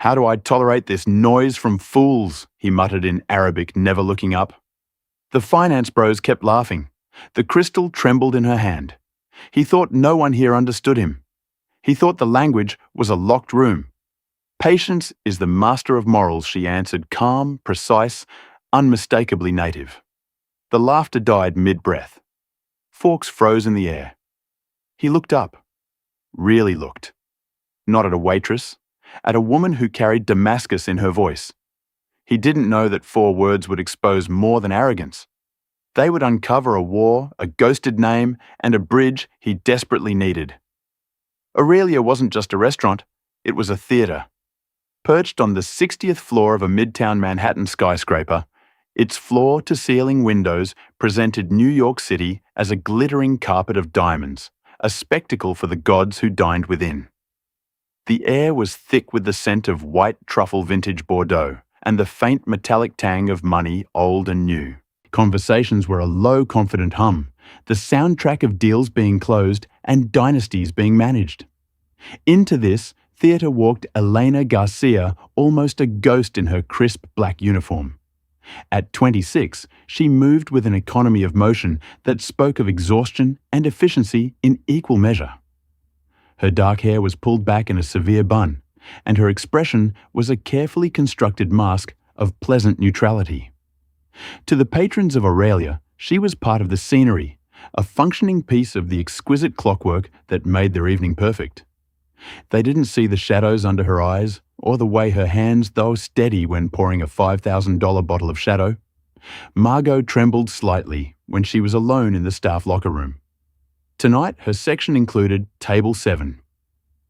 How do I tolerate this noise from fools? He muttered in Arabic, never looking up. The finance bros kept laughing. The crystal trembled in her hand. He thought no one here understood him. He thought the language was a locked room. Patience is the master of morals, she answered, calm, precise, unmistakably native. The laughter died mid-breath. Forks froze in the air. He looked up. Really looked. Not at a waitress, at a woman who carried Damascus in her voice. He didn't know that 4 words would expose more than arrogance. They would uncover a war, a ghosted name, and a bridge he desperately needed. Aurelia wasn't just a restaurant, it was a theatre. Perched on the 60th floor of a midtown Manhattan skyscraper, its floor-to-ceiling windows presented New York City as a glittering carpet of diamonds, a spectacle for the gods who dined within. The air was thick with the scent of white truffle vintage Bordeaux and the faint metallic tang of money old and new. Conversations were a low, confident hum, the soundtrack of deals being closed and dynasties being managed. Into this, theatre walked Elena Garcia, almost a ghost in her crisp black uniform. At 26, she moved with an economy of motion that spoke of exhaustion and efficiency in equal measure. Her dark hair was pulled back in a severe bun, and her expression was a carefully constructed mask of pleasant neutrality. To the patrons of Aurelia, she was part of the scenery, a functioning piece of the exquisite clockwork that made their evening perfect. They didn't see the shadows under her eyes, or the way her hands, though steady when pouring a $5,000 bottle of Shadow. Margot trembled slightly when she was alone in the staff locker room. Tonight, her section included Table 7,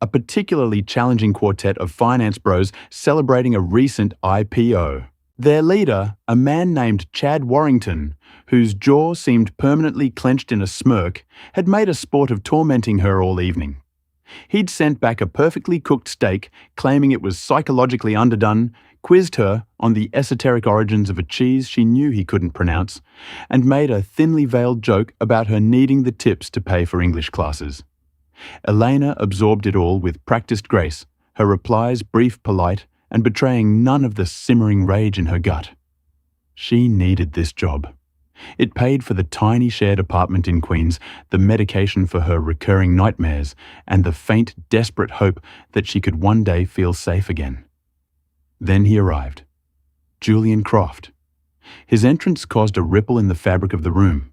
a particularly challenging quartet of finance bros celebrating a recent IPO. Their leader, a man named Chad Warrington, whose jaw seemed permanently clenched in a smirk, had made a sport of tormenting her all evening. He'd sent back a perfectly cooked steak, claiming it was psychologically underdone, quizzed her on the esoteric origins of a cheese she knew he couldn't pronounce, and made a thinly veiled joke about her needing the tips to pay for English classes. Elena absorbed it all with practiced grace, her replies brief, polite, and betraying none of the simmering rage in her gut. She needed this job. It paid for the tiny shared apartment in Queens, the medication for her recurring nightmares, and the faint, desperate hope that she could one day feel safe again. Then he arrived. Julian Croft. His entrance caused a ripple in the fabric of the room.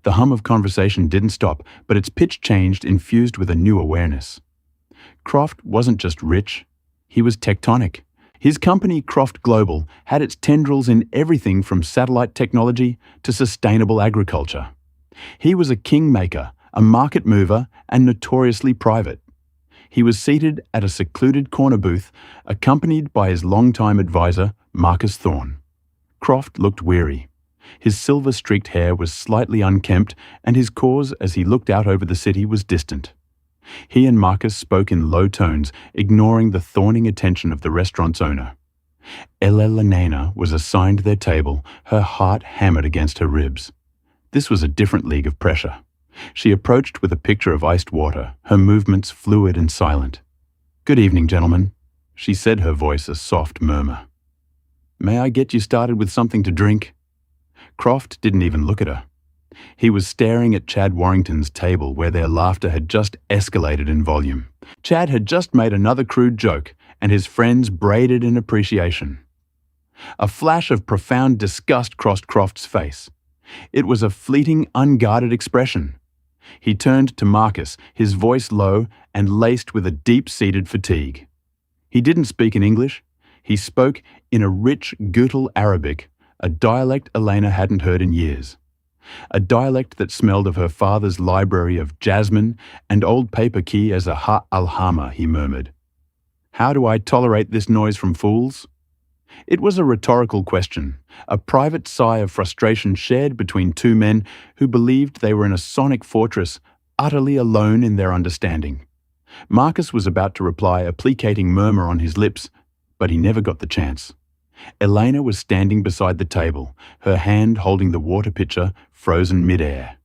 The hum of conversation didn't stop, but its pitch changed, infused with a new awareness. Croft wasn't just rich, he was tectonic. His company, Croft Global, had its tendrils in everything from satellite technology to sustainable agriculture. He was a kingmaker, a market mover, and notoriously private. He was seated at a secluded corner booth, accompanied by his longtime advisor, Marcus Thorne. Croft looked weary. His silver-streaked hair was slightly unkempt, and his cause as he looked out over the city was distant. He and Marcus spoke in low tones, ignoring the thorning attention of the restaurant's owner. Elena was assigned their table, her heart hammered against her ribs. This was a different league of pressure. She approached with a pitcher of iced water, her movements fluid and silent. "Good evening, gentlemen," she said, her voice a soft murmur. "May I get you started with something to drink?" Croft didn't even look at her. He was staring at Chad Warrington's table where their laughter had just escalated in volume. Chad had just made another crude joke, and his friends braided in appreciation. A flash of profound disgust crossed Croft's face. It was a fleeting, unguarded expression. He turned to Marcus, his voice low and laced with a deep-seated fatigue. He didn't speak in English. He spoke in a rich Ghoutal Arabic, a dialect Elena hadn't heard in years. A dialect that smelled of her father's library of jasmine and old paper key as a ha-al-hama, he murmured. "How do I tolerate this noise from fools?" It was a rhetorical question, a private sigh of frustration shared between two men who believed they were in a sonic fortress, utterly alone in their understanding. Marcus was about to reply, a placating murmur on his lips, but he never got the chance. Elena was standing beside the table, her hand holding the water pitcher frozen mid-air.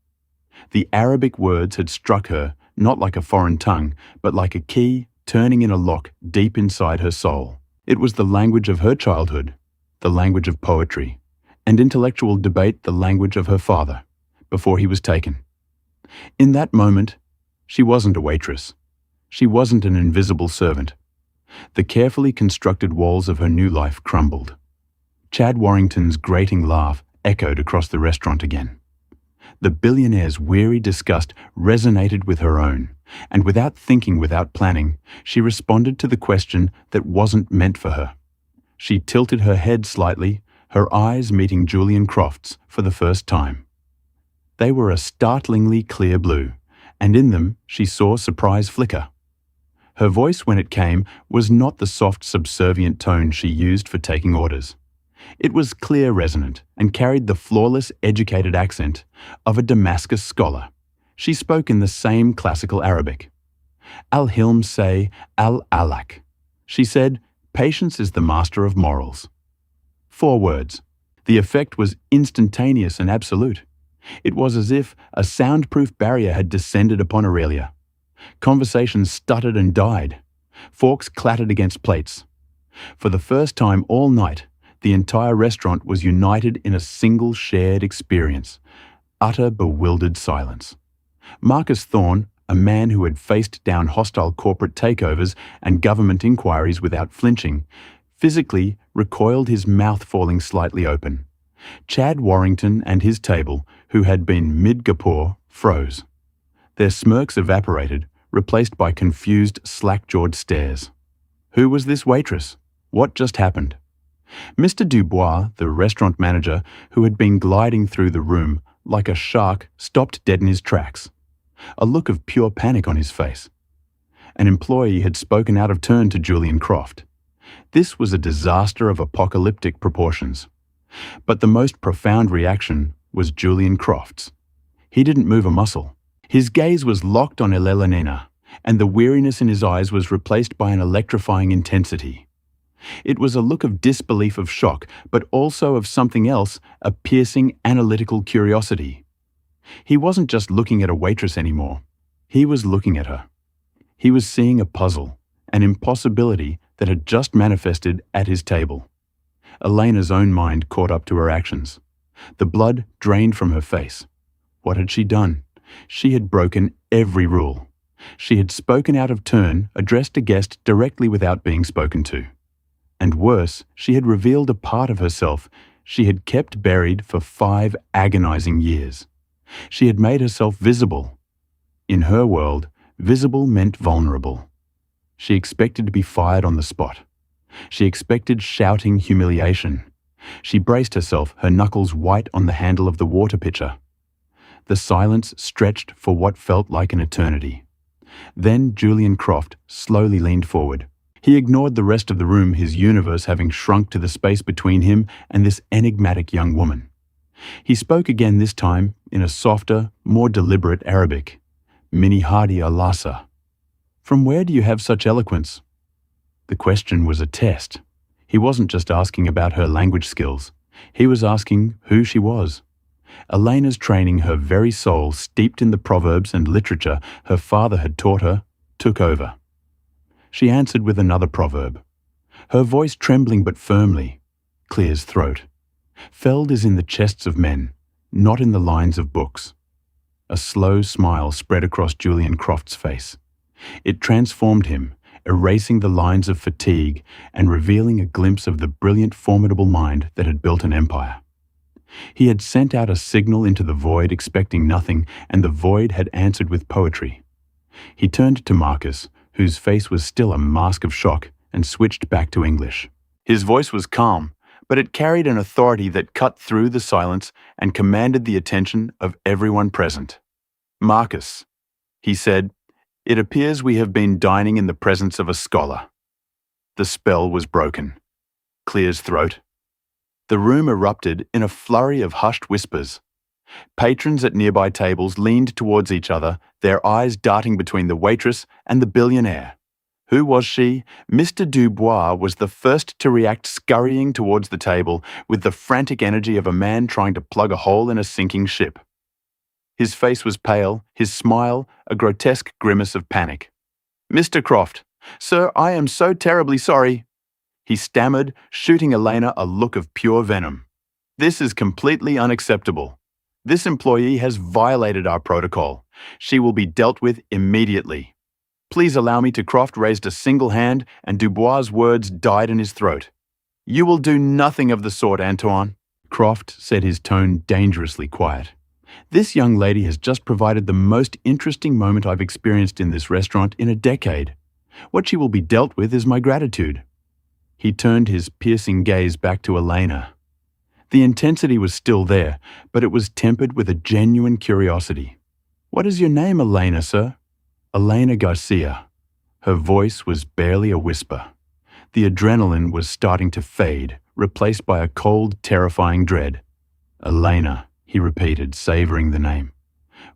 The Arabic words had struck her, not like a foreign tongue, but like a key turning in a lock deep inside her soul. It was the language of her childhood, the language of poetry, and intellectual debate the language of her father, before he was taken. In that moment, she wasn't a waitress. She wasn't an invisible servant. The carefully constructed walls of her new life crumbled. Chad Warrington's grating laugh echoed across the restaurant again. The billionaire's weary disgust resonated with her own, and without planning, she responded to the question that wasn't meant for her. She tilted her head slightly, her eyes meeting Julian Croft's for the first time. They were a startlingly clear blue, and in them she saw surprise flicker. Her voice, when it came, was not the soft, subservient tone she used for taking orders. It was clear, resonant, and carried the flawless, educated accent of a Damascus scholar. She spoke in the same classical Arabic. Al-Hilm say al-alak. She said, "Patience is the master of morals." 4 words. The effect was instantaneous and absolute. It was as if a soundproof barrier had descended upon Aurelia. Conversations stuttered and died. Forks clattered against plates. For the first time all night, the entire restaurant was united in a single shared experience. Utter bewildered silence. Marcus Thorne, a man who had faced down hostile corporate takeovers and government inquiries without flinching, physically recoiled, his mouth falling slightly open. Chad Warrington and his table, who had been mid-gapore, froze. Their smirks evaporated, replaced by confused, slack-jawed stares. Who was this waitress? What just happened? Mr. Dubois, the restaurant manager, who had been gliding through the room like a shark, stopped dead in his tracks, a look of pure panic on his face. An employee had spoken out of turn to Julian Croft. This was a disaster of apocalyptic proportions. But the most profound reaction was Julian Croft's. He didn't move a muscle. His gaze was locked on Elena, and the weariness in his eyes was replaced by an electrifying intensity. It was a look of disbelief, of shock, but also of something else, a piercing, analytical curiosity. He wasn't just looking at a waitress anymore. He was looking at her. He was seeing a puzzle, an impossibility that had just manifested at his table. Elena's own mind caught up to her actions. The blood drained from her face. What had she done? She had broken every rule. She had spoken out of turn, addressed a guest directly without being spoken to. And worse, she had revealed a part of herself she had kept buried for 5 agonizing years. She had made herself visible. In her world, visible meant vulnerable. She expected to be fired on the spot. She expected shouting humiliation. She braced herself, her knuckles white on the handle of the water pitcher. The silence stretched for what felt like an eternity. Then Julian Croft slowly leaned forward. He ignored the rest of the room, his universe having shrunk to the space between him and this enigmatic young woman. He spoke again, this time in a softer, more deliberate Arabic. "Mini hadi alasa." "From where do you have such eloquence?" The question was a test. He wasn't just asking about her language skills. He was asking who she was. Elena's training, her very soul steeped in the proverbs and literature her father had taught her, took over. She answered with another proverb. Her voice trembling but firmly, clear as throat. Feld is in the chests of men, not in the lines of books. A slow smile spread across Julian Croft's face. It transformed him, erasing the lines of fatigue and revealing a glimpse of the brilliant, formidable mind that had built an empire. He had sent out a signal into the void expecting nothing, and the void had answered with poetry. He turned to Marcus, whose face was still a mask of shock, and switched back to English. His voice was calm, but it carried an authority that cut through the silence and commanded the attention of everyone present. "Marcus," he said, "it appears we have been dining in the presence of a scholar." The spell was broken. Clear's throat. The room erupted in a flurry of hushed whispers. Patrons at nearby tables leaned towards each other, their eyes darting between the waitress and the billionaire. Who was she? Mr. Dubois was the first to react, scurrying towards the table with the frantic energy of a man trying to plug a hole in a sinking ship. His face was pale, his smile a grotesque grimace of panic. "Mr. Croft, sir, I am so terribly sorry." He stammered, shooting Elena a look of pure venom. "This is completely unacceptable. This employee has violated our protocol. She will be dealt with immediately." "Please allow me to." Croft raised a single hand, and Dubois' words died in his throat. "You will do nothing of the sort, Antoine." Croft said, his tone dangerously quiet. "This young lady has just provided the most interesting moment I've experienced in this restaurant in a decade. What she will be dealt with is my gratitude." He turned his piercing gaze back to Elena. The intensity was still there, but it was tempered with a genuine curiosity. "What is your name, Elena, sir?" "Elena Garcia." Her voice was barely a whisper. The adrenaline was starting to fade, replaced by a cold, terrifying dread. "Elena," he repeated, savoring the name.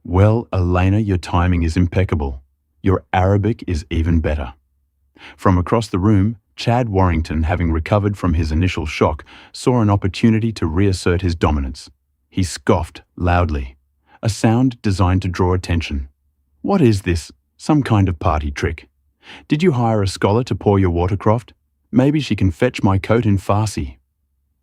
"Well, Elena, your timing is impeccable. Your Arabic is even better." From across the room, Chad Warrington, having recovered from his initial shock, saw an opportunity to reassert his dominance. He scoffed loudly, a sound designed to draw attention. "What is this? Some kind of party trick? Did you hire a scholar to pour your water, Croft? Maybe she can fetch my coat in Farsi."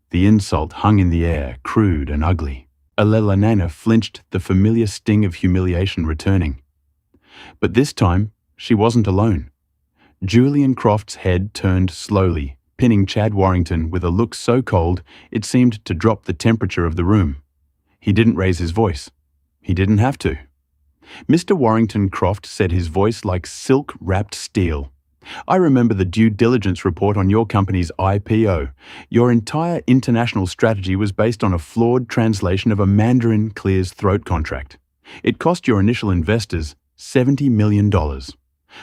The insult hung in the air, crude and ugly. Elena flinched, the familiar sting of humiliation returning. But this time, she wasn't alone. Julian Croft's head turned slowly, pinning Chad Warrington with a look so cold it seemed to drop the temperature of the room. He didn't raise his voice. He didn't have to. "Mr. Warrington," Croft said, his voice like silk-wrapped steel, "I remember the due diligence report on your company's IPO. Your entire international strategy was based on a flawed translation of a Mandarin Clear's throat contract. It cost your initial investors $70 million.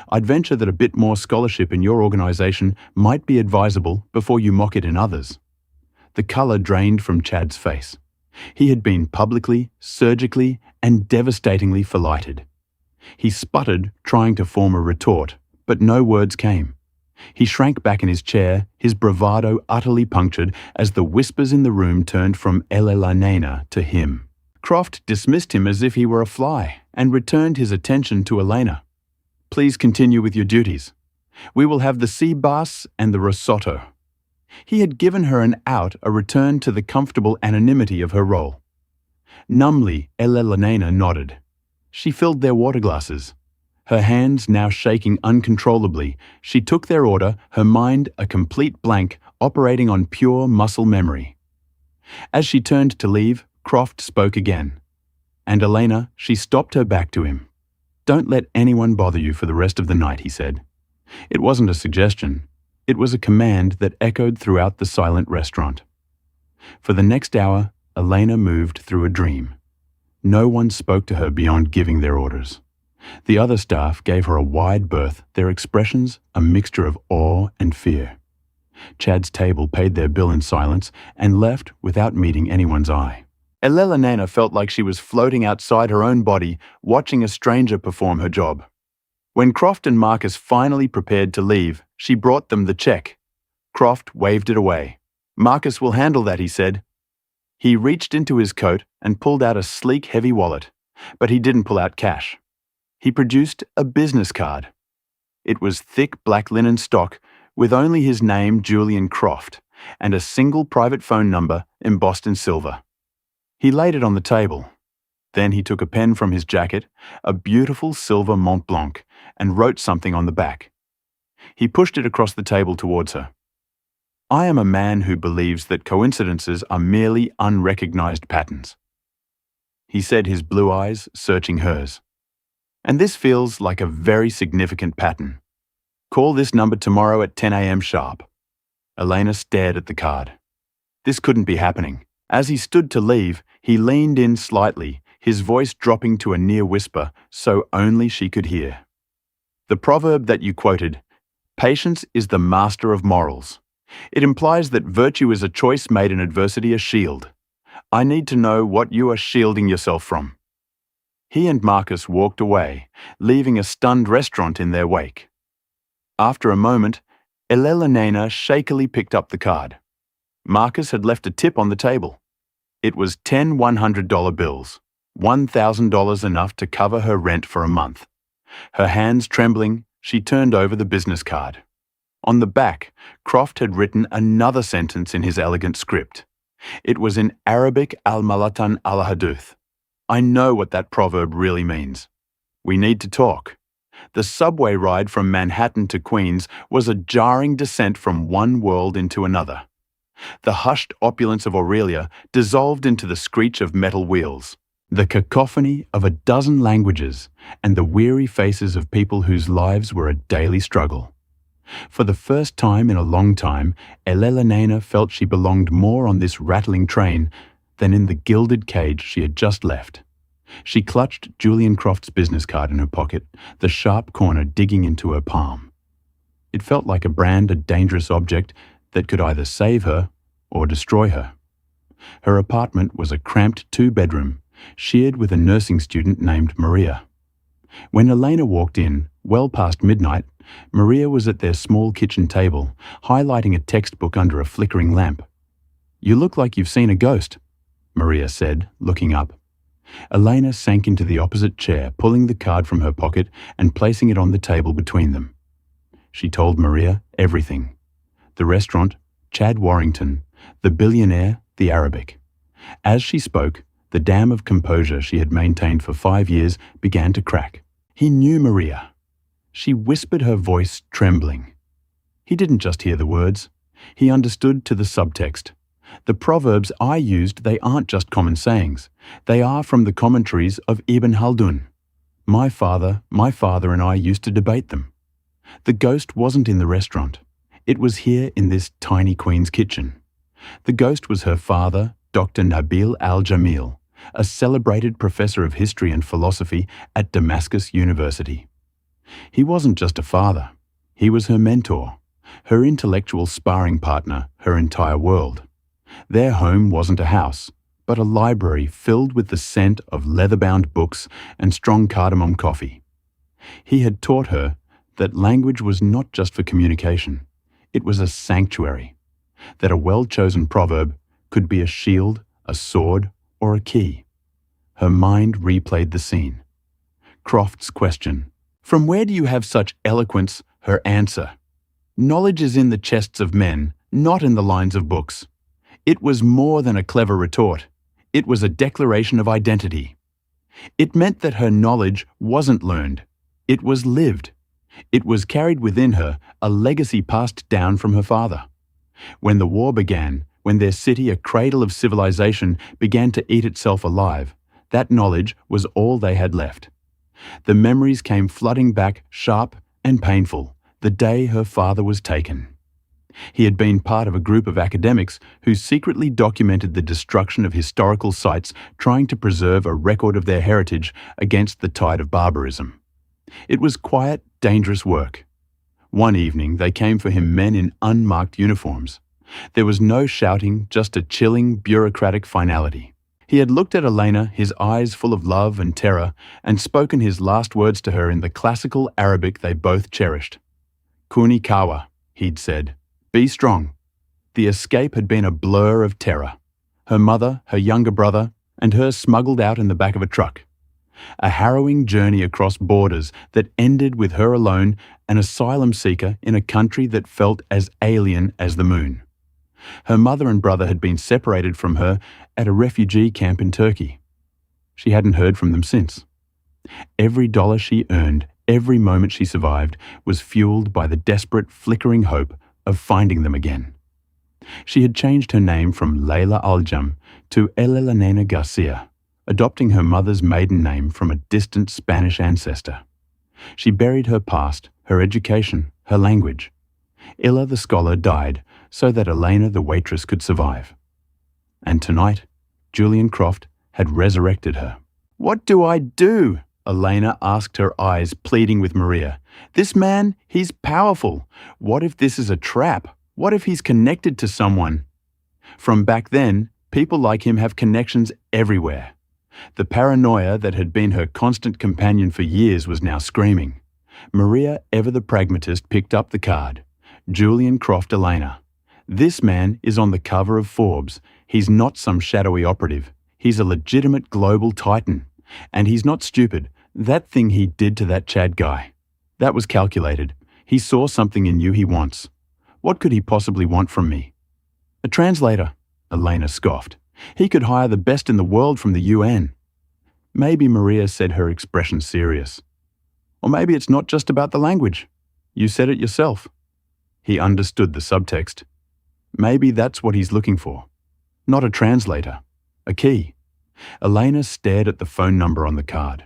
I'd venture that a bit more scholarship in your organization might be advisable before you mock it in others." The color drained from Chad's face. He had been publicly, surgically, and devastatingly fellated. He sputtered, trying to form a retort, but no words came. He shrank back in his chair, his bravado utterly punctured as the whispers in the room turned from Elena to him. Croft dismissed him as if he were a fly and returned his attention to Elena. "Please continue with your duties. We will have the sea bass and the risotto." He had given her an out, a return to the comfortable anonymity of her role. Numbly, Elena nodded. She filled their water glasses. Her hands now shaking uncontrollably, she took their order, her mind a complete blank, operating on pure muscle memory. As she turned to leave, Croft spoke again. And Elena, she stopped her back to him. "Don't let anyone bother you for the rest of the night," he said. It wasn't a suggestion. It was a command that echoed throughout the silent restaurant. For the next hour, Elena moved through a dream. No one spoke to her beyond giving their orders. The other staff gave her a wide berth, their expressions a mixture of awe and fear. Chad's table paid their bill in silence and left without meeting anyone's eye. Elena felt like she was floating outside her own body, watching a stranger perform her job. When Croft and Marcus finally prepared to leave, she brought them the check. Croft waved it away. "Marcus will handle that," he said. He reached into his coat and pulled out a sleek, heavy wallet, but he didn't pull out cash. He produced a business card. It was thick black linen stock with only his name, Julian Croft, and a single private phone number embossed in silver. He laid it on the table. Then he took a pen from his jacket, a beautiful silver Mont Blanc, and wrote something on the back. He pushed it across the table towards her. "I am a man who believes that coincidences are merely unrecognized patterns," he said, his blue eyes searching hers. "And this feels like a very significant pattern. Call this number tomorrow at 10 a.m. sharp." Elena stared at the card. This couldn't be happening. As he stood to leave, he leaned in slightly, his voice dropping to a near whisper so only she could hear. "The proverb that you quoted, 'Patience is the master of morals.' It implies that virtue is a choice made in adversity, a shield. I need to know what you are shielding yourself from." He and Marcus walked away, leaving a stunned restaurant in their wake. After a moment, Elena shakily picked up the card. Marcus had left a tip on the table. It was 10 $100 bills, $1,000 enough to cover her rent for a month. Her hands trembling, she turned over the business card. On the back, Croft had written another sentence in his elegant script. It was in Arabic al-Malatan al-Haduth. I know what that proverb really means. We need to talk. The subway ride from Manhattan to Queens was a jarring descent from one world into another. The hushed opulence of Aurelia dissolved into the screech of metal wheels, the cacophony of a dozen languages, and the weary faces of people whose lives were a daily struggle. For the first time in a long time, Elena felt she belonged more on this rattling train than in the gilded cage she had just left. She clutched Julian Croft's business card in her pocket, the sharp corner digging into her palm. It felt like a branded dangerous object that could either save her or destroy her. Her apartment was a cramped two-bedroom, shared with a nursing student named Maria. When Elena walked in, well past midnight, Maria was at their small kitchen table, highlighting a textbook under a flickering lamp. "You look like you've seen a ghost," Maria said, looking up. Elena sank into the opposite chair, pulling the card from her pocket and placing it on the table between them. She told Maria everything. The restaurant, Chad Warrington, the billionaire, the Arabic. As she spoke, the dam of composure she had maintained for 5 years began to crack. He knew Maria. She whispered, her voice trembling. He didn't just hear the words. He understood to the subtext. The proverbs I used, they aren't just common sayings. They are from the commentaries of Ibn Khaldun. My father and I used to debate them. The ghost wasn't in the restaurant. It was here in this tiny Queen's kitchen. The ghost was her father, Dr. Nabil al-Jamil, a celebrated professor of history and philosophy at Damascus University. He wasn't just a father. He was her mentor, her intellectual sparring partner, her entire world. Their home wasn't a house, but a library filled with the scent of leather-bound books and strong cardamom coffee. He had taught her that language was not just for communication. It was a sanctuary, that a well-chosen proverb could be a shield, a sword, or a key. Her mind replayed the scene. Croft's question. "From where do you have such eloquence?" Her answer. "Knowledge is in the chests of men, not in the lines of books." It was more than a clever retort. It was a declaration of identity. It meant that her knowledge wasn't learned. It was lived. It was carried within her, a legacy passed down from her father. When the war began, when their city, a cradle of civilization, began to eat itself alive, that knowledge was all they had left. The memories came flooding back, sharp and painful, the day her father was taken. He had been part of a group of academics who secretly documented the destruction of historical sites, trying to preserve a record of their heritage against the tide of barbarism. It was quiet, dangerous work. One evening, they came for him, men in unmarked uniforms. There was no shouting, just a chilling, bureaucratic finality. He had looked at Elena, his eyes full of love and terror, and spoken his last words to her in the classical Arabic they both cherished. "Kuni kawa," he'd said. "Be strong." The escape had been a blur of terror. Her mother, her younger brother, and her smuggled out in the back of a truck. A harrowing journey across borders that ended with her alone, an asylum seeker in a country that felt as alien as the moon. Her mother and brother had been separated from her at a refugee camp in Turkey. She hadn't heard from them since. Every dollar she earned, every moment she survived, was fueled by the desperate, flickering hope of finding them again. She had changed her name from Leila Aljam to Elena Garcia, adopting her mother's maiden name from a distant Spanish ancestor. She buried her past, her education, her language. Illa the scholar died so that Elena the waitress could survive. And tonight, Julian Croft had resurrected her. "What do I do?" Elena asked, her eyes pleading with Maria. "This man, he's powerful. What if this is a trap? What if he's connected to someone?" From back then, people like him have connections everywhere. The paranoia that had been her constant companion for years was now screaming. Maria, ever the pragmatist, picked up the card. Julian Croft Elena. This man is on the cover of Forbes. He's not some shadowy operative. He's a legitimate global titan. And he's not stupid. That thing he did to that Chad guy, that was calculated. He saw something in you he wants. What could he possibly want from me? A translator, Elena scoffed. He could hire the best in the world from the UN. Maybe Maria said, her expression serious. Or maybe it's not just about the language. You said it yourself. He understood the subtext. Maybe that's what he's looking for. Not a translator. A key. Elena stared at the phone number on the card.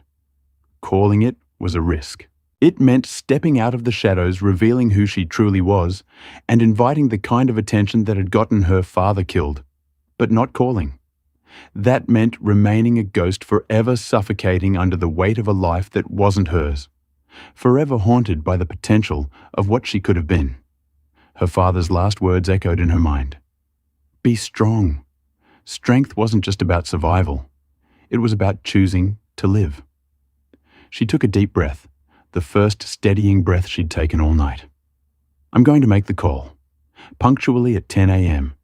Calling it was a risk. It meant stepping out of the shadows, revealing who she truly was, and inviting the kind of attention that had gotten her father killed, but not calling. That meant remaining a ghost, forever suffocating under the weight of a life that wasn't hers, forever haunted by the potential of what she could have been. Her father's last words echoed in her mind. Be strong. Strength wasn't just about survival. It was about choosing to live. She took a deep breath, the first steadying breath she'd taken all night. I'm going to make the call. Punctually at 10 a.m.,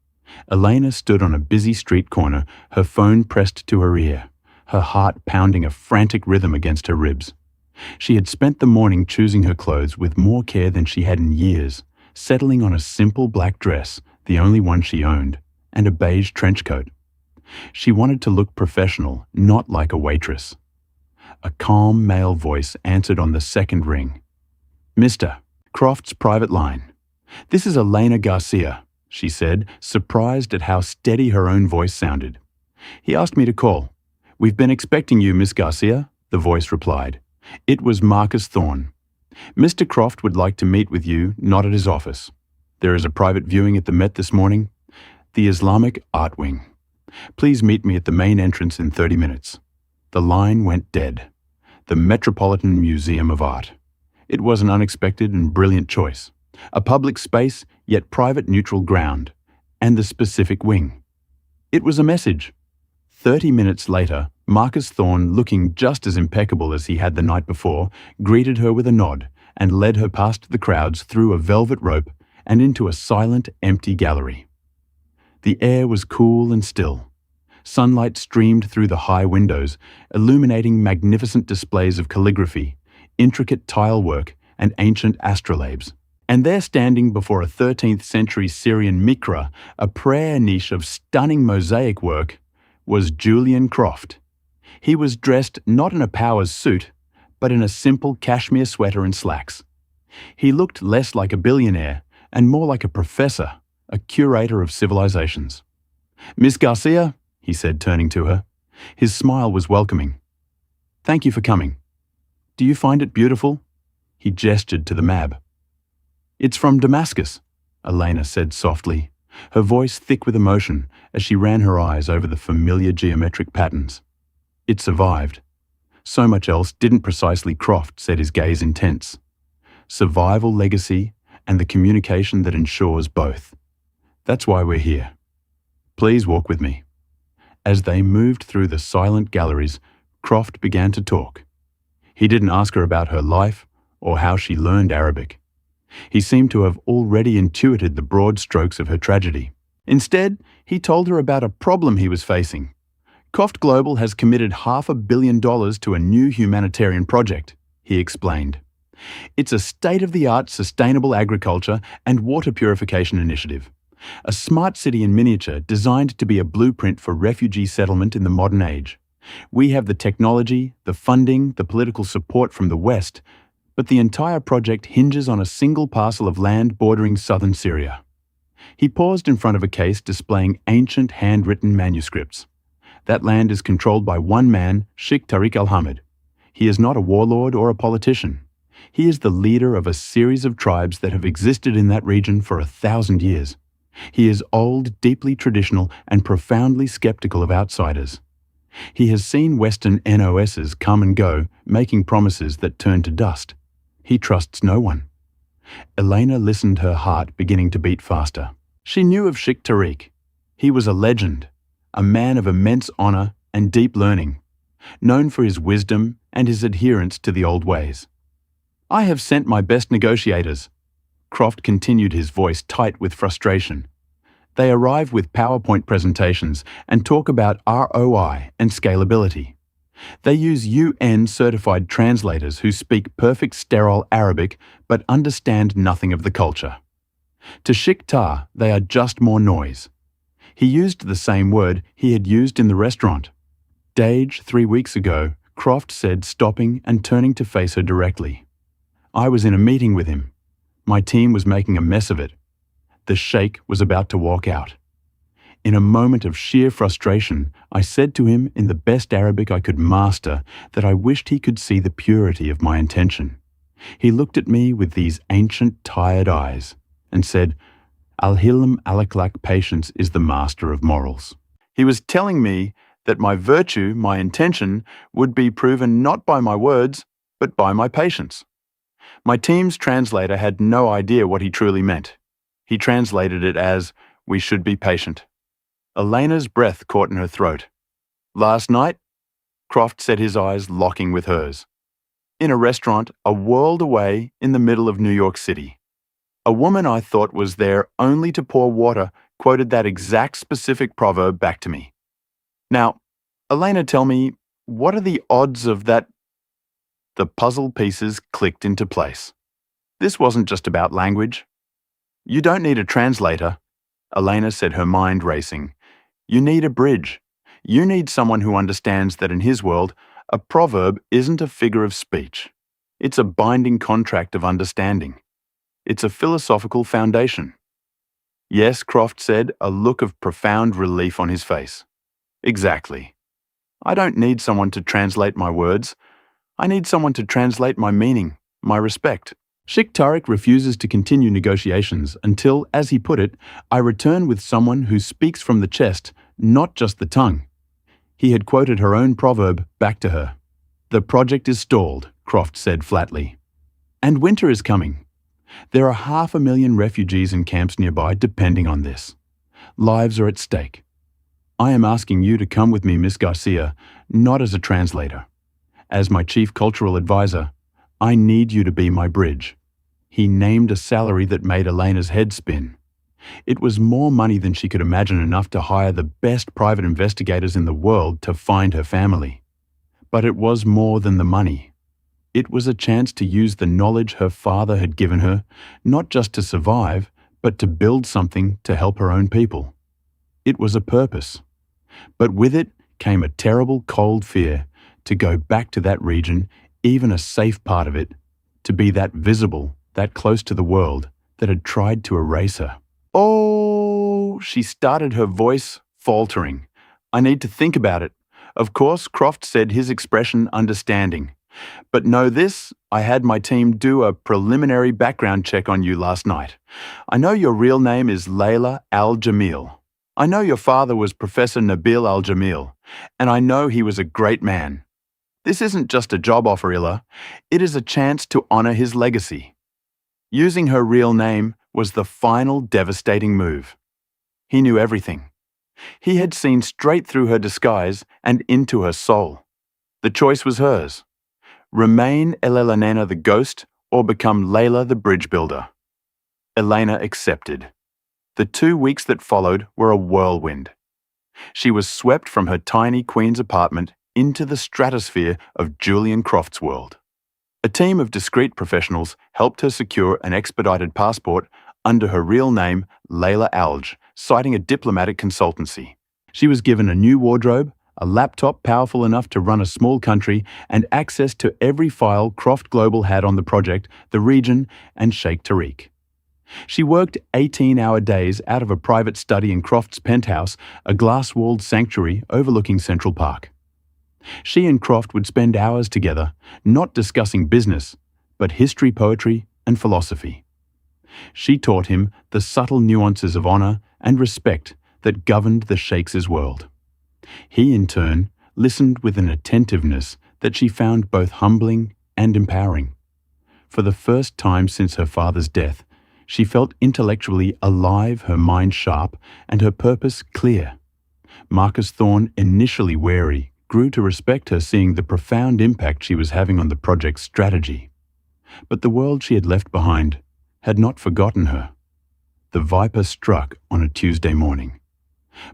Elena stood on a busy street corner, her phone pressed to her ear, her heart pounding a frantic rhythm against her ribs. She had spent the morning choosing her clothes with more care than she had in years, settling on a simple black dress, the only one she owned, and a beige trench coat. She wanted to look professional, not like a waitress. A calm male voice answered on the second ring. Mr. Croft's private line. This is Elena Garcia, she said, surprised at how steady her own voice sounded. He asked me to call. We've been expecting you, Miss Garcia, the voice replied. It was Marcus Thorne. Mr. Croft would like to meet with you, not at his office. There is a private viewing at the Met this morning. The Islamic Art Wing. Please meet me at the main entrance in 30 minutes. The line went dead. The Metropolitan Museum of Art. It was an unexpected and brilliant choice. A public space, yet private neutral ground, and the specific wing. It was a message. 30 minutes later, Marcus Thorne, looking just as impeccable as he had the night before, greeted her with a nod and led her past the crowds through a velvet rope and into a silent, empty gallery. The air was cool and still. Sunlight streamed through the high windows, illuminating magnificent displays of calligraphy, intricate tile work, and ancient astrolabes. And there, standing before a 13th century Syrian mikra, a prayer niche of stunning mosaic work, was Julian Croft. He was dressed not in a Powers suit, but in a simple cashmere sweater and slacks. He looked less like a billionaire and more like a professor, a curator of civilizations. Miss Garcia, he said, turning to her. His smile was welcoming. Thank you for coming. Do you find it beautiful? He gestured to the map. It's from Damascus, Elena said softly, her voice thick with emotion as she ran her eyes over the familiar geometric patterns. It survived. So much else didn't precisely, Croft said, his gaze intense. Survival, legacy, and the communication that ensures both. That's why we're here. Please walk with me. As they moved through the silent galleries, Croft began to talk. He didn't ask her about her life or how she learned Arabic. He seemed to have already intuited the broad strokes of her tragedy. Instead, he told her about a problem he was facing. Croft Global has committed $500 million to a new humanitarian project, he explained. It's a state-of-the-art sustainable agriculture and water purification initiative. A smart city in miniature designed to be a blueprint for refugee settlement in the modern age. We have the technology, the funding, the political support from the West, but the entire project hinges on a single parcel of land bordering southern Syria. He paused in front of a case displaying ancient handwritten manuscripts. That land is controlled by one man, Sheikh Tariq al-Hamid. He is not a warlord or a politician. He is the leader of a series of tribes that have existed in that region for 1,000 years. He is old, deeply traditional, and profoundly skeptical of outsiders. He has seen Western NOSs come and go, making promises that turn to dust. He trusts no one. Elena listened, her heart beginning to beat faster. She knew of Sheikh Tariq. He was a legend, a man of immense honor and deep learning, known for his wisdom and his adherence to the old ways. I have sent my best negotiators. Croft continued, his voice tight with frustration. They arrive with PowerPoint presentations and talk about ROI and scalability. They use UN-certified translators who speak perfect sterile Arabic but understand nothing of the culture. To Shiktar, they are just more noise. He used the same word he had used in the restaurant. Dage, 3 weeks ago, Croft said, stopping and turning to face her directly. I was in a meeting with him. My team was making a mess of it. The sheikh was about to walk out. In a moment of sheer frustration, I said to him in the best Arabic I could master that I wished he could see the purity of my intention. He looked at me with these ancient, tired eyes and said, Al-Hilm al-Akhlaq, patience is the master of morals. He was telling me that my virtue, my intention, would be proven not by my words, but by my patience. My team's translator had no idea what he truly meant. He translated it as, we should be patient. Elena's breath caught in her throat. Last night, Croft said, his eyes locking with hers. In a restaurant a world away in the middle of New York City. A woman I thought was there only to pour water quoted that exact specific proverb back to me. Now, Elena, tell me, what are the odds of that? The puzzle pieces clicked into place. This wasn't just about language. You don't need a translator, Elena said, her mind racing. You need a bridge. You need someone who understands that in his world, a proverb isn't a figure of speech. It's a binding contract of understanding. It's a philosophical foundation. Yes, Croft said, a look of profound relief on his face. Exactly. I don't need someone to translate my words. I need someone to translate my meaning, my respect. Sheikh Tariq refuses to continue negotiations until, as he put it, I return with someone who speaks from the chest, not just the tongue. He had quoted her own proverb back to her. The project is stalled, Croft said flatly. And winter is coming. There are 500,000 refugees in camps nearby depending on this. Lives are at stake. I am asking you to come with me, Miss Garcia, not as a translator. As my chief cultural advisor, I need you to be my bridge. He named a salary that made Elena's head spin. It was more money than she could imagine, enough to hire the best private investigators in the world to find her family. But it was more than the money. It was a chance to use the knowledge her father had given her, not just to survive, but to build something to help her own people. It was a purpose. But with it came a terrible cold fear to go back to that region, even a safe part of it, to be that visible, that close to the world that had tried to erase her. Oh, she started, her voice faltering. I need to think about it. Of course, Croft said, his expression understanding. But know this, I had my team do a preliminary background check on you last night. I know your real name is Layla Al-Jamil. I know your father was Professor Nabil Al-Jamil, and I know he was a great man. This isn't just a job offer, Illa. It is a chance to honor his legacy. Using her real name was the final devastating move. He knew everything. He had seen straight through her disguise and into her soul. The choice was hers. Remain Elena the ghost or become Layla the bridge builder. Elena accepted. The 2 weeks that followed were a whirlwind. She was swept from her tiny Queen's apartment into the stratosphere of Julian Croft's world. A team of discreet professionals helped her secure an expedited passport under her real name, Layla Alge, citing a diplomatic consultancy. She was given a new wardrobe, a laptop powerful enough to run a small country, and access to every file Croft Global had on the project, the region, and Sheikh Tariq. She worked 18-hour days out of a private study in Croft's penthouse, a glass-walled sanctuary overlooking Central Park. She and Croft would spend hours together, not discussing business, but history, poetry, and philosophy. She taught him the subtle nuances of honor and respect that governed the Sheikh's world. He, in turn, listened with an attentiveness that she found both humbling and empowering. For the first time since her father's death, she felt intellectually alive, her mind sharp, and her purpose clear. Marcus Thorne, initially wary, grew to respect her, seeing the profound impact she was having on the project's strategy. But the world she had left behind had not forgotten her. The Viper struck on a Tuesday morning.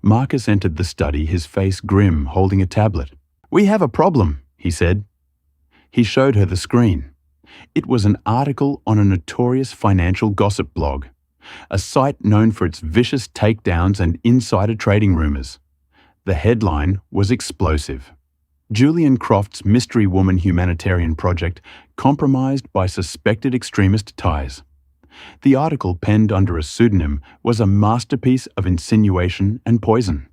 Marcus entered the study, his face grim, holding a tablet. "We have a problem," he said. He showed her the screen. It was an article on a notorious financial gossip blog, a site known for its vicious takedowns and insider trading rumors. The headline was explosive. Julian Croft's mystery woman humanitarian project compromised by suspected extremist ties. The article, penned under a pseudonym, was a masterpiece of insinuation and poison.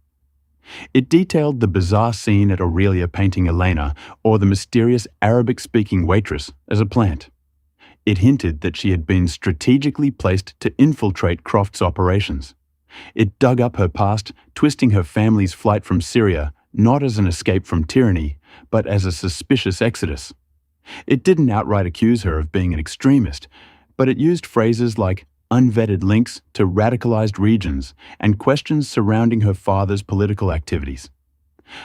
It detailed the bizarre scene at Aurelia painting Elena or the mysterious Arabic-speaking waitress as a plant. It hinted that she had been strategically placed to infiltrate Croft's operations. It dug up her past, twisting her family's flight from Syria not as an escape from tyranny, but as a suspicious exodus. It didn't outright accuse her of being an extremist, but it used phrases like unvetted links to radicalized regions and questions surrounding her father's political activities.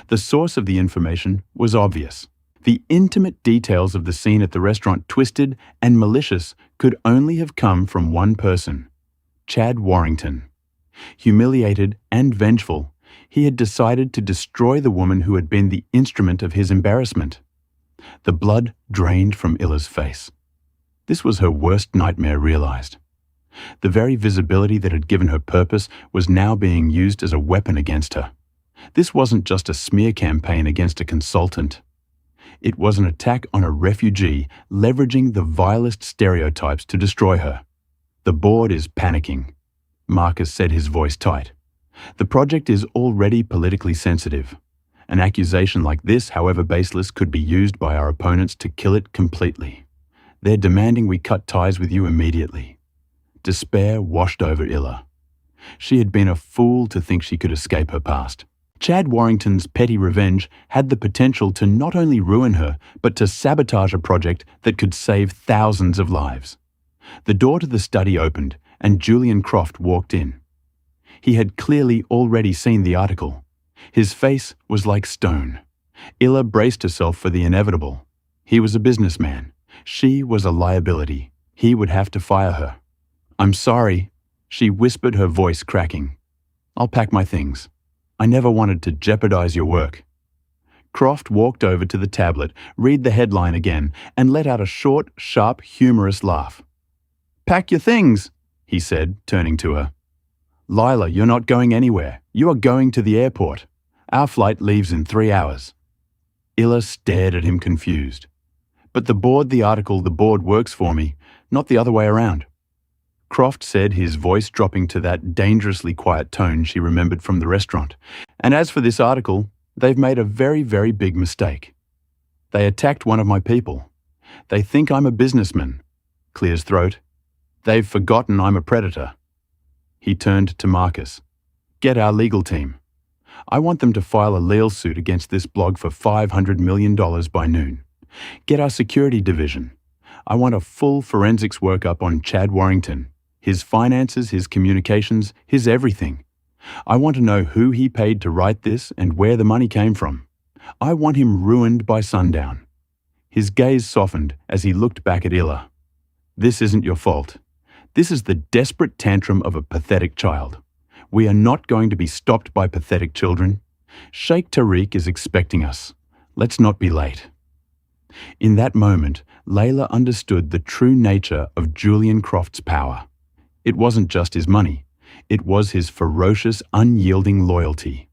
The source of the information was obvious. The intimate details of the scene at the restaurant, twisted and malicious, could only have come from one person, Chad Warrington. Humiliated and vengeful, he had decided to destroy the woman who had been the instrument of his embarrassment. The blood drained from Illa's face. This was her worst nightmare realized. The very visibility that had given her purpose was now being used as a weapon against her. This wasn't just a smear campaign against a consultant. It was an attack on a refugee, leveraging the vilest stereotypes to destroy her. "The board is panicking," Marcus said, his voice tight. "The project is already politically sensitive. An accusation like this, however baseless, could be used by our opponents to kill it completely. They're demanding we cut ties with you immediately." Despair washed over Illa. She had been a fool to think she could escape her past. Chad Warrington's petty revenge had the potential to not only ruin her, but to sabotage a project that could save thousands of lives. The door to the study opened, and Julian Croft walked in. He had clearly already seen the article. His face was like stone. Illa braced herself for the inevitable. He was a businessman. She was a liability. He would have to fire her. "I'm sorry," she whispered, her voice cracking. "I'll pack my things. I never wanted to jeopardize your work." Croft walked over to the tablet, read the headline again, and let out a short, sharp, humorous laugh. "Pack your things," he said, turning to her. "Lila, you're not going anywhere. You are going to the airport. Our flight leaves in 3 hours." Illa stared at him confused. "But the board works for me, not the other way around." Croft said, his voice dropping to that dangerously quiet tone she remembered from the restaurant. "And as for this article, they've made a very, very big mistake. They attacked one of my people. They think I'm a businessman." Clears throat. "They've forgotten I'm a predator." He turned to Marcus. "Get our legal team. I want them to file a legal suit against this blog for $500 million by noon. Get our security division. I want a full forensics workup on Chad Warrington. His finances, his communications, his everything. I want to know who he paid to write this and where the money came from. I want him ruined by sundown." His gaze softened as he looked back at Illa. "This isn't your fault. This is the desperate tantrum of a pathetic child. We are not going to be stopped by pathetic children. Sheikh Tariq is expecting us. Let's not be late." In that moment, Layla understood the true nature of Julian Croft's power. It wasn't just his money. It was his ferocious, unyielding loyalty.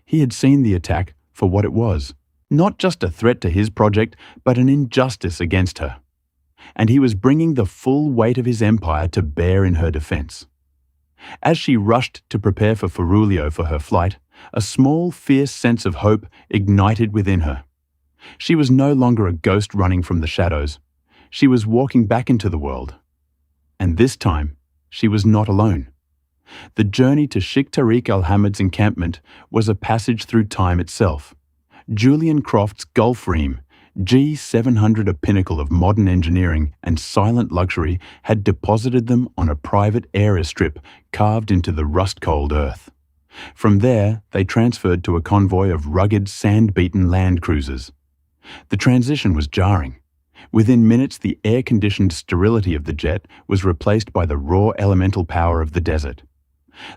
He had seen the attack for what it was, not just a threat to his project, but an injustice against her. And he was bringing the full weight of his empire to bear in her defense. As she rushed to prepare for Ferulio for her flight, a small, fierce sense of hope ignited within her. She was no longer a ghost running from the shadows. She was walking back into the world. And this time, she was not alone. The journey to Sheikh Tariq al-Hamid's encampment was a passage through time itself. Julian Croft's Gulf Ream, G700, a pinnacle of modern engineering and silent luxury, had deposited them on a private airstrip carved into the rust-cold earth. From there, they transferred to a convoy of rugged, sand-beaten land cruisers. The transition was jarring. Within minutes, the air-conditioned sterility of the jet was replaced by the raw elemental power of the desert.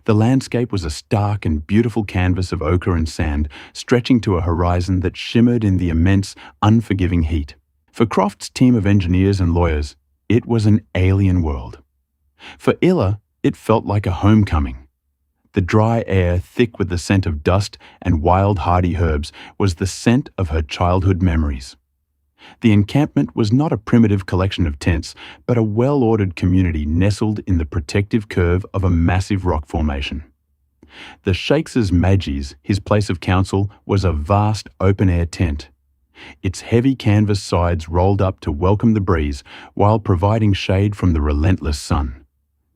The landscape was a stark and beautiful canvas of ochre and sand, stretching to a horizon that shimmered in the immense, unforgiving heat. For Croft's team of engineers and lawyers, it was an alien world. For Illa, it felt like a homecoming. The dry air, thick with the scent of dust and wild hardy herbs, was the scent of her childhood memories. The encampment was not a primitive collection of tents, but a well-ordered community nestled in the protective curve of a massive rock formation. The Sheikh's Majlis, his place of counsel, was a vast open-air tent. Its heavy canvas sides rolled up to welcome the breeze while providing shade from the relentless sun.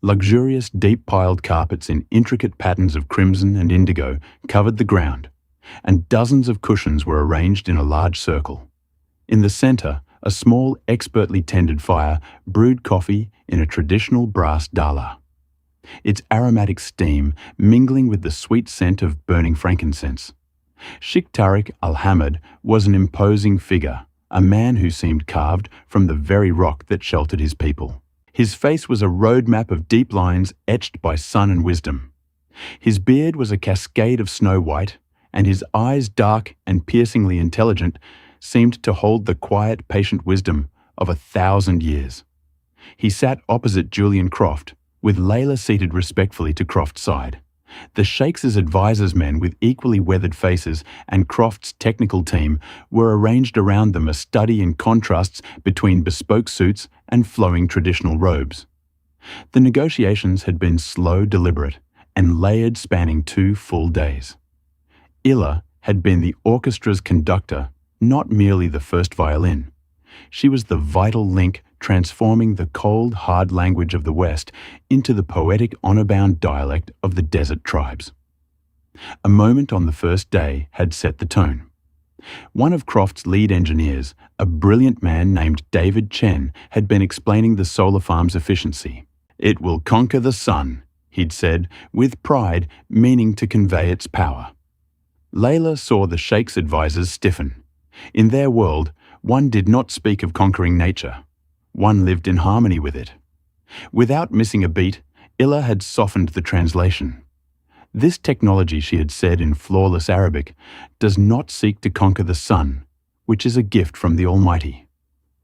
Luxurious, deep-piled carpets in intricate patterns of crimson and indigo covered the ground, and dozens of cushions were arranged in a large circle. In the center, a small, expertly tended fire brewed coffee in a traditional brass dala. Its aromatic steam mingling with the sweet scent of burning frankincense. Sheikh Tariq al-Hamid was an imposing figure, a man who seemed carved from the very rock that sheltered his people. His face was a roadmap of deep lines etched by sun and wisdom. His beard was a cascade of snow white, and his eyes, dark and piercingly intelligent, seemed to hold the quiet, patient wisdom of 1,000 years. He sat opposite Julian Croft, with Layla seated respectfully to Croft's side. The Sheikh's advisors, men with equally weathered faces, and Croft's technical team were arranged around them, a study in contrasts between bespoke suits and flowing traditional robes. The negotiations had been slow, deliberate, and layered, spanning 2 full days. Illa had been the orchestra's conductor, not merely the first violin. She was the vital link transforming the cold, hard language of the West into the poetic, honor-bound dialect of the desert tribes. A moment on the first day had set the tone. One of Croft's lead engineers, a brilliant man named David Chen, had been explaining the solar farm's efficiency. "It will conquer the sun," he'd said, with pride, meaning to convey its power. Layla saw the Sheikh's advisors stiffen. In their world, one did not speak of conquering nature. One lived in harmony with it. Without missing a beat, Illa had softened the translation. This technology, she had said in flawless Arabic, does not seek to conquer the sun, which is a gift from the Almighty.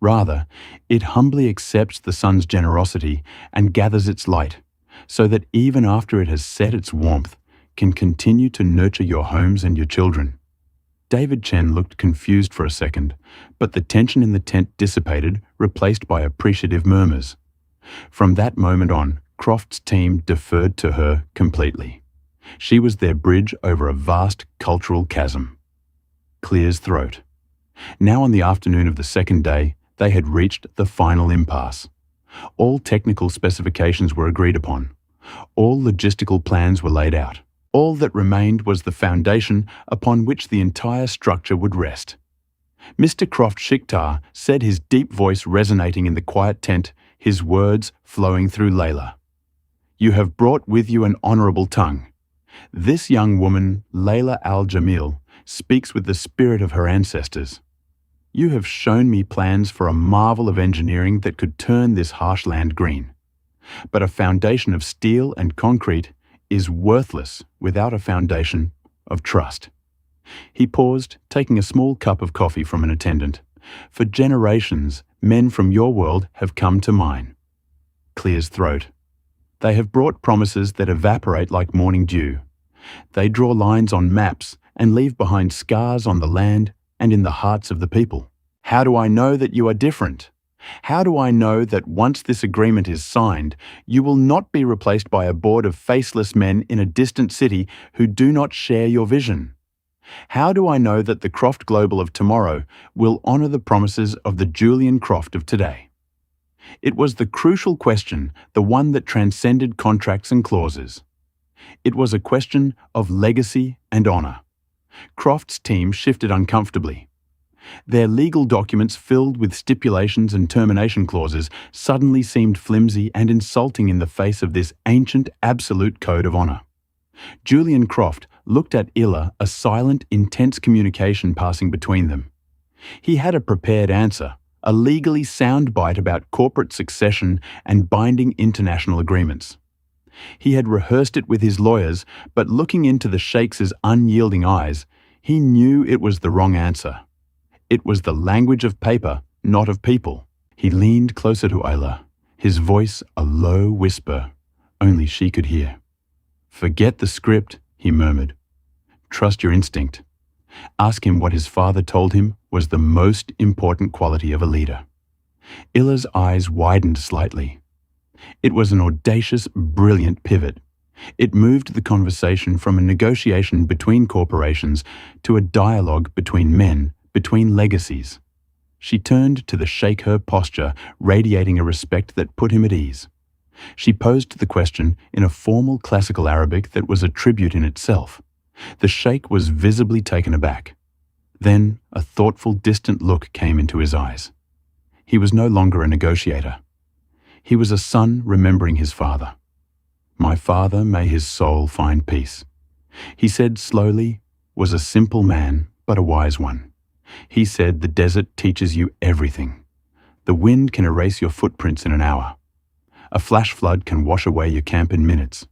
Rather, it humbly accepts the sun's generosity and gathers its light, so that even after it has set its warmth, can continue to nurture your homes and your children. David Chen looked confused for a second, but the tension in the tent dissipated, replaced by appreciative murmurs. From that moment on, Croft's team deferred to her completely. She was their bridge over a vast cultural chasm. Clear's throat. Now on the afternoon of the second day, they had reached the final impasse. All technical specifications were agreed upon. All logistical plans were laid out. All that remained was the foundation upon which the entire structure would rest. Mr. Croft Shikhtar said, his deep voice resonating in the quiet tent, his words flowing through Layla. "You have brought with you an honorable tongue. This young woman, Layla al-Jamil, speaks with the spirit of her ancestors. You have shown me plans for a marvel of engineering that could turn this harsh land green. But a foundation of steel and concrete is worthless without a foundation of trust." He paused, taking a small cup of coffee from an attendant. "For generations, men from your world have come to mine." Clear's throat. "They have brought promises that evaporate like morning dew. They draw lines on maps and leave behind scars on the land and in the hearts of the people. How do I know that you are different? How do I know that once this agreement is signed, you will not be replaced by a board of faceless men in a distant city who do not share your vision? How do I know that the Croft Global of tomorrow will honor the promises of the Julian Croft of today?" It was the crucial question, the one that transcended contracts and clauses. It was a question of legacy and honor. Croft's team shifted uncomfortably. Their legal documents, filled with stipulations and termination clauses, suddenly seemed flimsy and insulting in the face of this ancient, absolute code of honor. Julian Croft looked at Illa, a silent, intense communication passing between them. He had a prepared answer, a legally sound bite about corporate succession and binding international agreements. He had rehearsed it with his lawyers, but looking into the Sheikh's unyielding eyes, he knew it was the wrong answer. It was the language of paper, not of people. He leaned closer to Ayla, his voice a low whisper, only she could hear. "Forget the script," he murmured. "Trust your instinct. Ask him what his father told him was the most important quality of a leader." Illa's eyes widened slightly. It was an audacious, brilliant pivot. It moved the conversation from a negotiation between corporations to a dialogue between men, between legacies. She turned to the Sheikh, her posture radiating a respect that put him at ease. She posed the question in a formal classical Arabic that was a tribute in itself. The Sheikh was visibly taken aback. Then a thoughtful, distant look came into his eyes. He was no longer a negotiator. He was a son remembering his father. "My father, may his soul find peace," he said slowly, was a simple man, but a wise one. He said the desert teaches you everything. The wind can erase your footprints in an hour. A flash flood can wash away your camp in minutes.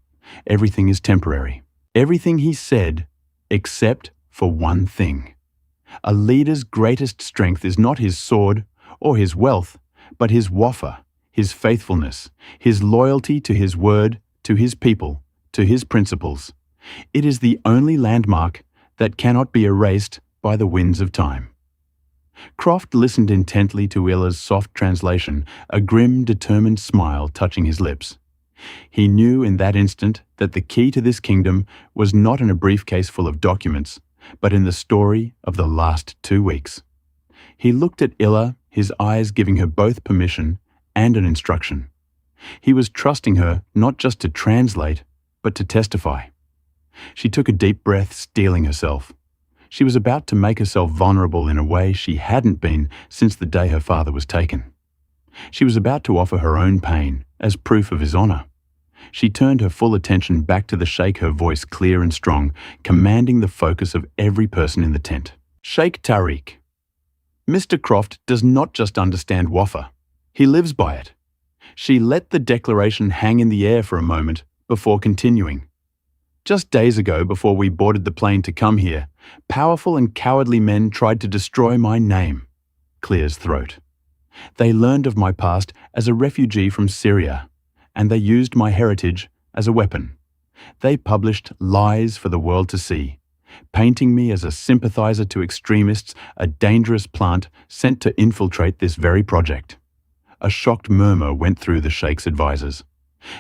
Everything is temporary. Everything, he said, except for one thing. A leader's greatest strength is not his sword or his wealth, but his wafa, his faithfulness, his loyalty to his word, to his people, to his principles. It is the only landmark that cannot be erased by the winds of time. Croft listened intently to Illa's soft translation, a grim, determined smile touching his lips. He knew in that instant that the key to this kingdom was not in a briefcase full of documents, but in the story of the last 2 weeks. He looked at Illa, his eyes giving her both permission and an instruction. He was trusting her not just to translate, but to testify. She took a deep breath, steeling herself. She was about to make herself vulnerable in a way she hadn't been since the day her father was taken. She was about to offer her own pain as proof of his honor. She turned her full attention back to the Sheikh, her voice clear and strong, commanding the focus of every person in the tent. "Sheikh Tariq, Mr. Croft does not just understand Wafa. He lives by it." She let the declaration hang in the air for a moment before continuing. "Just days ago, before we boarded the plane to come here, powerful and cowardly men tried to destroy my name." Clear's throat. "They learned of my past as a refugee from Syria, and they used my heritage as a weapon. They published lies for the world to see, painting me as a sympathizer to extremists, a dangerous plant sent to infiltrate this very project." A shocked murmur went through the Sheikh's advisors.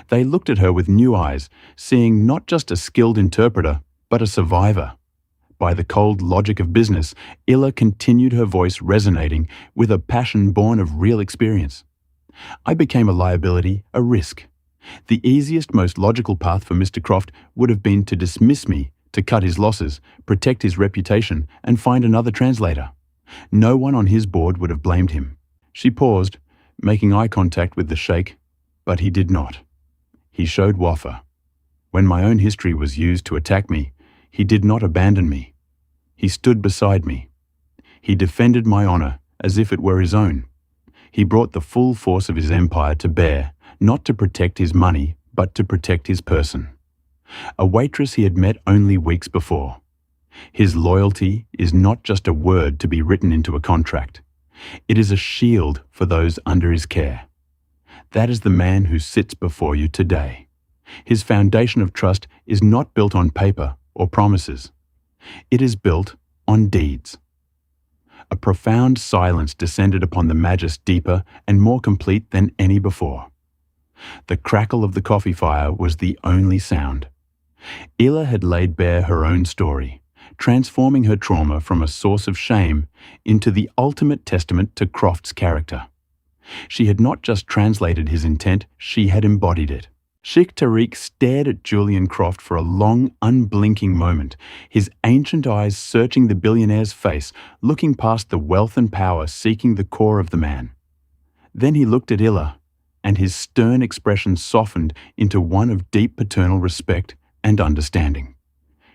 They looked at her with new eyes, seeing not just a skilled interpreter, but a survivor. By the cold logic of business, Illa continued, her voice resonating with a passion born of real experience. "I became a liability, a risk. The easiest, most logical path for Mr. Croft would have been to dismiss me, to cut his losses, protect his reputation, and find another translator. No one on his board would have blamed him." She paused, making eye contact with the Sheikh, but he did not. He showed Wafa. When my own history was used to attack me, he did not abandon me. He stood beside me. He defended my honor as if it were his own. He brought the full force of his empire to bear, not to protect his money, but to protect his person. A waitress he had met only weeks before. His loyalty is not just a word to be written into a contract. It is a shield for those under his care. That is the man who sits before you today. His foundation of trust is not built on paper or promises. It is built on deeds. A profound silence descended upon the Majlis, deeper and more complete than any before. The crackle of the coffee fire was the only sound. Illa had laid bare her own story, transforming her trauma from a source of shame into the ultimate testament to Croft's character. She had not just translated his intent, she had embodied it. Sheikh Tariq stared at Julian Croft for a long, unblinking moment, his ancient eyes searching the billionaire's face, looking past the wealth and power, seeking the core of the man. Then he looked at Illa, and his stern expression softened into one of deep paternal respect and understanding.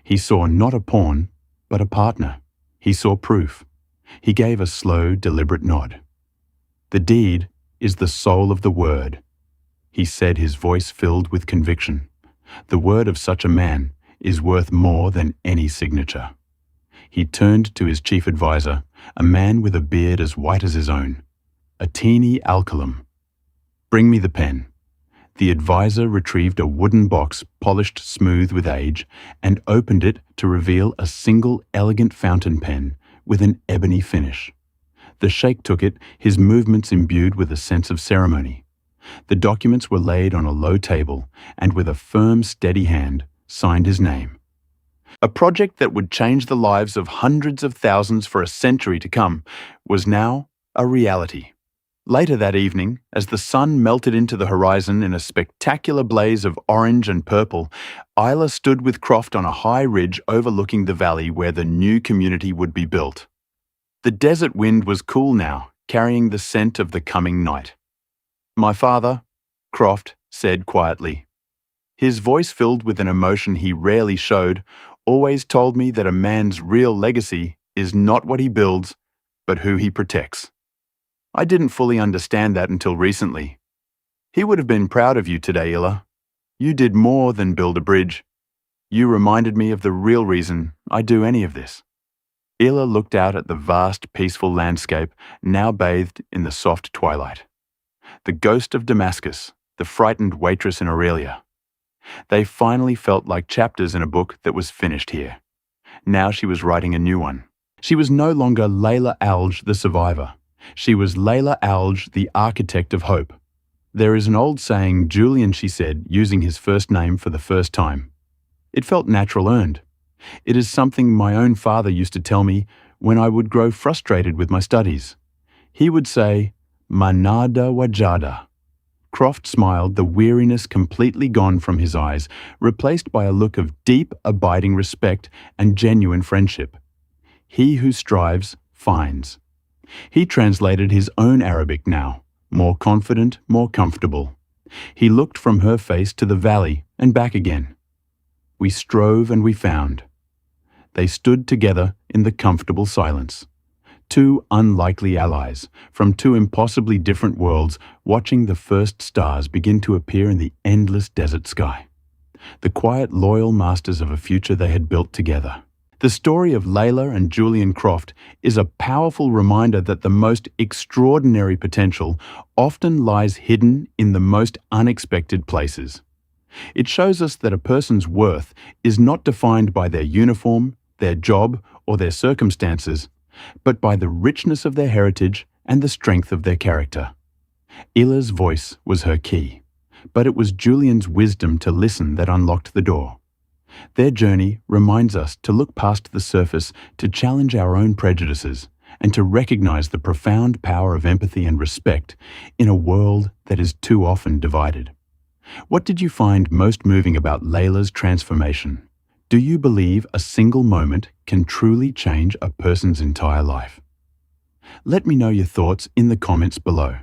He saw not a pawn, but a partner. He saw proof. He gave a slow, deliberate nod. "The deed is the soul of the word," he said, his voice filled with conviction. The word of such a man is worth more than any signature. He turned to his chief advisor, a man with a beard as white as his own. A teeny alkalum. Bring me the pen. The advisor retrieved a wooden box polished smooth with age and opened it to reveal a single elegant fountain pen with an ebony finish. The sheikh took it, his movements imbued with a sense of ceremony. The documents were laid on a low table and with a firm, steady hand signed his name. A project that would change the lives of hundreds of thousands for a century to come was now a reality. Later that evening, as the sun melted into the horizon in a spectacular blaze of orange and purple, Isla stood with Croft on a high ridge overlooking the valley where the new community would be built. The desert wind was cool now, carrying the scent of the coming night. "My father," Croft said quietly. His voice filled with an emotion he rarely showed, always told me that a man's real legacy is not what he builds, but who he protects. I didn't fully understand that until recently. He would have been proud of you today, Illa. You did more than build a bridge. You reminded me of the real reason I do any of this. Illa looked out at the vast, peaceful landscape, now bathed in the soft twilight. The ghost of Damascus, the frightened waitress in Aurelia. They finally felt like chapters in a book that was finished here. Now she was writing a new one. She was no longer Layla Alge, the survivor. She was Layla Alge, the architect of hope. There is an old saying, Julian, she said, using his first name for the first time. It felt natural earned. It is something my own father used to tell me when I would grow frustrated with my studies. He would say, Manada wajada. Croft smiled, the weariness completely gone from his eyes, replaced by a look of deep, abiding respect and genuine friendship. He who strives, finds. He translated his own Arabic now, more confident, more comfortable. He looked from her face to the valley and back again. We strove and we found. They stood together in the comfortable silence. Two unlikely allies, from two impossibly different worlds, watching the first stars begin to appear in the endless desert sky. The quiet, loyal masters of a future they had built together. The story of Layla and Julian Croft is a powerful reminder that the most extraordinary potential often lies hidden in the most unexpected places. It shows us that a person's worth is not defined by their uniform, their job, or their circumstances, but by the richness of their heritage and the strength of their character. Illa's voice was her key, but it was Julian's wisdom to listen that unlocked the door. Their journey reminds us to look past the surface, to challenge our own prejudices, and to recognize the profound power of empathy and respect in a world that is too often divided. What did you find most moving about Layla's transformation? Do you believe a single moment can truly change a person's entire life? Let me know your thoughts in the comments below.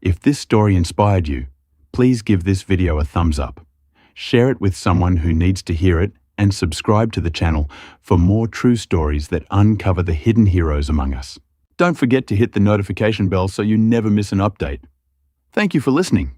If this story inspired you, please give this video a thumbs up. Share it with someone who needs to hear it and subscribe to the channel for more true stories that uncover the hidden heroes among us. Don't forget to hit the notification bell so you never miss an update. Thank you for listening.